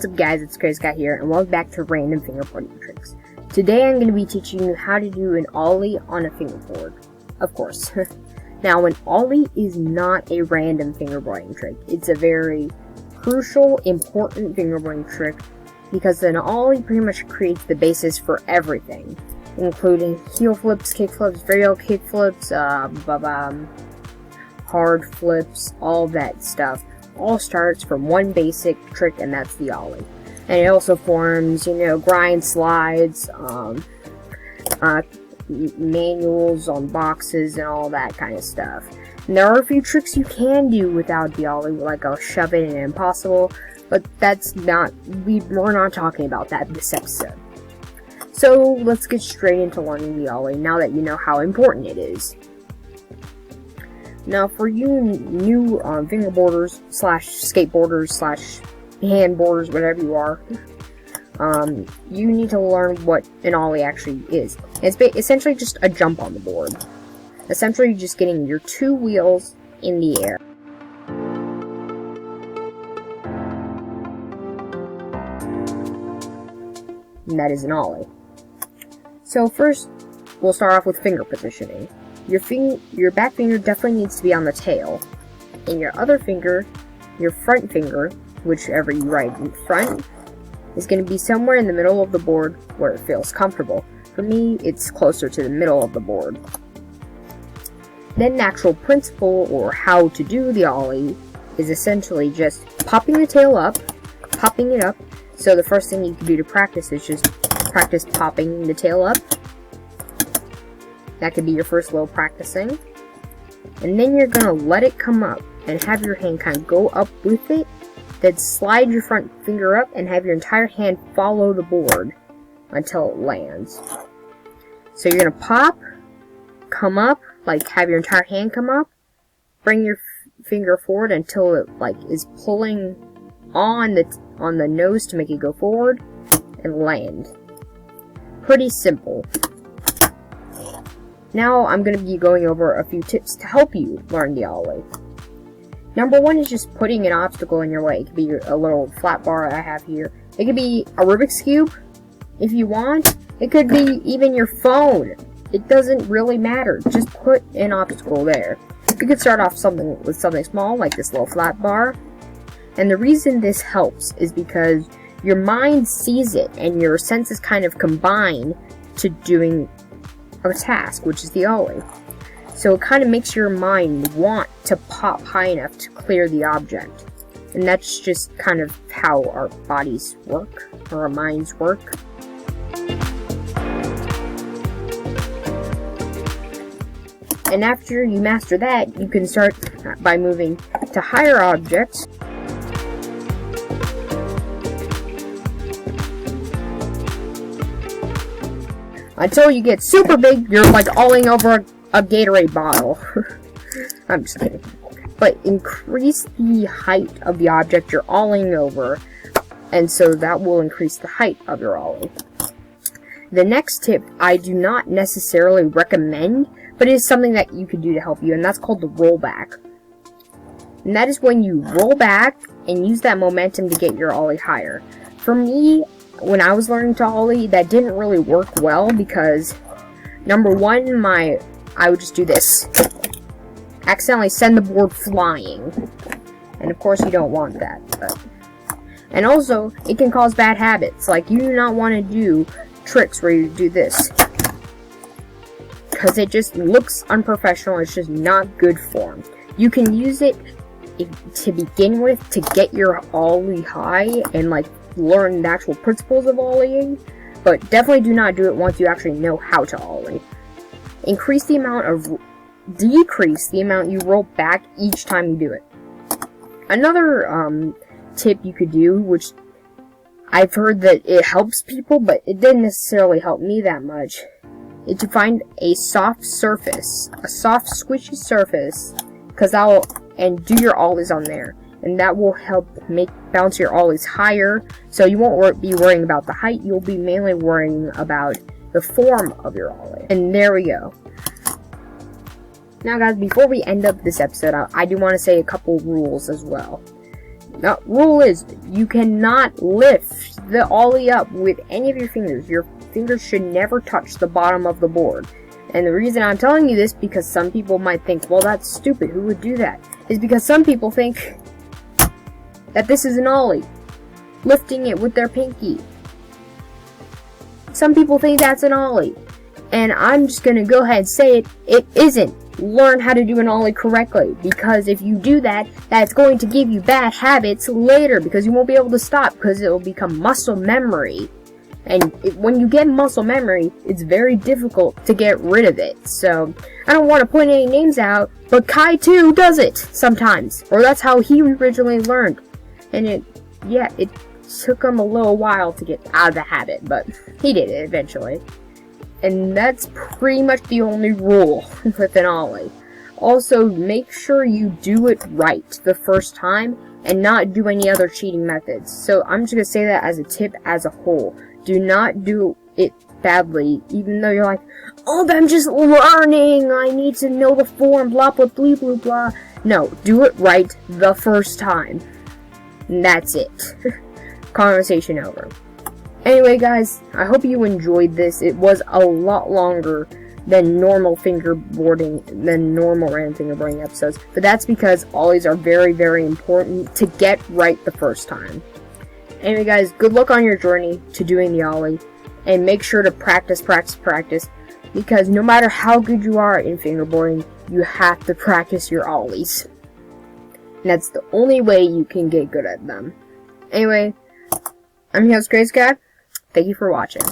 What's up guys, it's Crazy Guy here, and welcome back to Random Fingerboarding Tricks. Today I'm going to be teaching you how to do an Ollie on a fingerboard. Of course. Now, an Ollie is not a random fingerboarding trick. It's a very crucial, important fingerboarding trick because an Ollie pretty much creates the basis for everything, including heel flips, kick flips, varial kick flips, hard flips, all that stuff. All starts from one basic trick, and that's the Ollie. And it also forms, grind slides, manuals on boxes, and all that kind of stuff. And there are a few tricks you can do without the Ollie, like a shove it and impossible, but that's not, we're not talking about that in this episode. So let's get straight into learning the Ollie now that you know how important it is. Now, for you new fingerboarders / skateboarders / handboarders, whatever you are, you need to learn what an Ollie actually is. It's essentially just a jump on the board. Essentially, just getting your two wheels in the air. And that is an Ollie. So first, we'll start off with finger positioning. Your back finger definitely needs to be on the tail, and your other finger, your front finger, whichever you write in front, is going to be somewhere in the middle of the board where it feels comfortable. For me, it's closer to the middle of the board. Then the actual principle, or how to do the Ollie, is essentially just popping the tail up, popping it up. So the first thing you can do to practice is just practice popping the tail up. That could be your first little practicing. And then you're going to let it come up and have your hand kind of go up with it. Then slide your front finger up and have your entire hand follow the board until it lands. So you're going to pop, come up, like have your entire hand come up, bring your finger forward until it is pulling on the nose to make it go forward, and land. Pretty simple. Now I'm going to be going over a few tips to help you learn the Ollie. Number one is just putting an obstacle in your way. It could be a little flat bar I have here. It could be a Rubik's Cube if you want. It could be even your phone. It doesn't really matter. Just put an obstacle there. You could start off with something small like this little flat bar. And the reason this helps is because your mind sees it and your senses kind of combine to doing a task, which is the Ollie. So it kind of makes your mind want to pop high enough to clear the object. And that's just kind of how our bodies work, or our minds work. And after you master that, you can start by moving to higher objects. Until you get super big, you're like Ollieing over a Gatorade bottle. I'm just kidding. But increase the height of the object you're Ollieing over, and so that will increase the height of your Ollie. The next tip I do not necessarily recommend, but it is something that you can do to help you, and that's called the rollback. And that is when you roll back and use that momentum to get your Ollie higher. For me, when I was learning to Ollie, that didn't really work well because, number one, I would just do this. Accidentally send the board flying. And of course you don't want that. And also, it can cause bad habits. Like, you do not want to do tricks where you do this. Because it just looks unprofessional, it's just not good form. You can use it to begin with to get your Ollie high and learn the actual principles of Ollieing, but definitely do not do it once you actually know how to Ollie. Decrease the amount you roll back each time you do it. Another tip you could do, which I've heard that it helps people, but it didn't necessarily help me that much, is to find a soft surface, a soft squishy surface, and do your Ollies on there. And that will help bounce your Ollies higher, so you won't be worrying about the height, you'll be mainly worrying about the form of your Ollie. And there we go. Now guys, before we end up this episode, I do want to say a couple rules as well. Now, rule is, you cannot lift the ollie up with any of your fingers. Your fingers should never touch the bottom of the board. And the reason I'm telling you this, because some people might think, well, that's stupid, who would do that? Is because some people think that this is an ollie, lifting it with their pinky. Some people think that's an ollie. And I'm just going to go ahead and say it, it isn't. Learn how to do an ollie correctly, because if you do that, that's going to give you bad habits later, because you won't be able to stop, because it will become muscle memory. And when you get muscle memory, it's very difficult to get rid of it. So, I don't want to point any names out, but Kai too does it sometimes. Or that's how he originally learned. And it took him a little while to get out of the habit, but he did it eventually. And that's pretty much the only rule with an ollie. Also, make sure you do it right the first time and not do any other cheating methods. So I'm just going to say that as a tip as a whole. Do not do it badly, even though you're like, oh, but I'm just learning, I need to know the form, blah, blah, blah, blah, blah. No, do it right the first time. And that's it. Conversation over. Anyway, guys, I hope you enjoyed this. It was a lot longer than normal fingerboarding, than normal random fingerboarding episodes. But that's because ollies are very, very important to get right the first time. Anyway, guys, good luck on your journey to doing the ollie. And make sure to practice, practice, practice. Because no matter how good you are in fingerboarding, you have to practice your ollies. And that's the only way you can get good at them. Anyway, I'm your host, Grace Guy. Thank you for watching.